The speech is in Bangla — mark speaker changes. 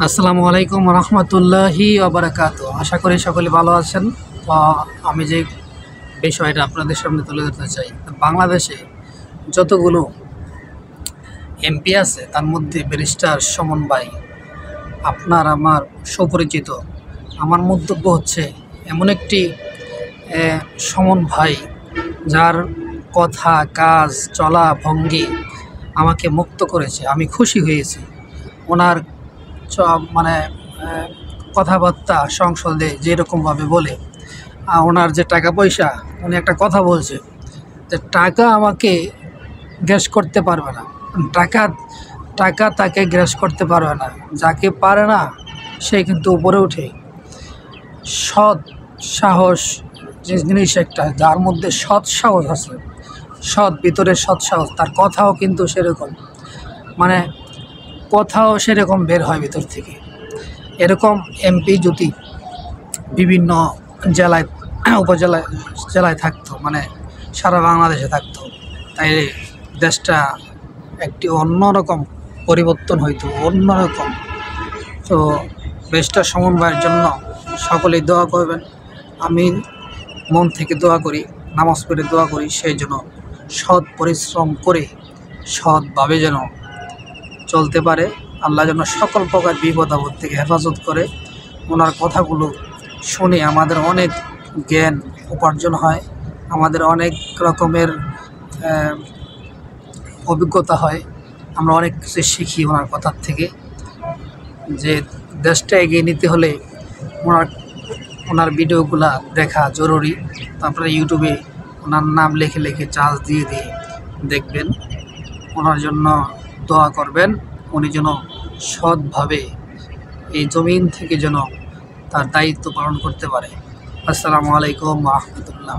Speaker 1: আসসালামু আলাইকুম রহমতুল্লাহি ওবারাকাতু। আশা করি সকলে ভালো আছেন। তো আমি যে বিষয়টা আপনাদের সামনে তুলে ধরতে চাই, বাংলাদেশে যতগুলো এমপি আছে তার মধ্যে ব্যারিস্টার সুমন ভাই আপনার আমার সুপরিচিত। আমার মন্তব্য হচ্ছে এমন একটি সুমন ভাই যার কথা, কাজ, চলা ভঙ্গি আমাকে মুক্ত করেছে। আমি খুশি হয়েছি ওনার মানে কথাবার্তা সংসদে যেরকমভাবে বলে। ওনার যে টাকা পয়সা, উনি একটা কথা বলছে যে টাকা আমাকে গ্রাস করতে পারবে না, টাকা টাকা তাকে গ্রাস করতে পারবে না, যাকে পারে না সে কিন্তু উপরে ওঠে। সৎ সাহস যে জিনিস একটা, যার মধ্যে সৎ সাহস আছে, সৎ ভিতরে সৎ সাহস, তার কথাও কিন্তু সেরকম, মানে কথাও সেরকম বের হয় ভিতর থেকে। এরকম এমপি যদি বিভিন্ন জেলায়, উপজেলায়, জেলায় থাকতো, মানে সারা বাংলাদেশে থাকতো, তাই দেশটা একটি অন্যরকম পরিবর্তন হইতো, অন্যরকম। তো দেশটা সমন্বয়ের জন্য সকলেই দোয়া করবেন। আমি মন থেকে দোয়া করি, নামাজ পড়ে দোয়া করি, সেই জন্য সৎ পরিশ্রম করে সৎভাবে যেন চলতে পারে। আল্লাহ যেন সকল প্রকার বিপদ আপদ থেকে হেফাজত করে। ওনার কথাগুলো শুনে আমাদের অনেক জ্ঞান উপার্জন হয়, আমাদের অনেক রকমের অভিজ্ঞতা হয়, আমরা অনেক কিছু শিখি ওনার কথার থেকে। যে দেশটা এগিয়ে নিতে হলে ওনার ভিডিওগুলা দেখা জরুরি। তারপরে ইউটিউবে ওনার নাম লিখে লিখে চার্জ দিয়ে দিয়ে দেখবেন। ওনার জন্য দোয়া করবেন, উনি যেন সৎভাবে এই জমিন থেকে যেন তার দায়িত্ব পালন করতে পারে। আসসালামু আলাইকুম ওয়া রাহমাতুল্লাহ।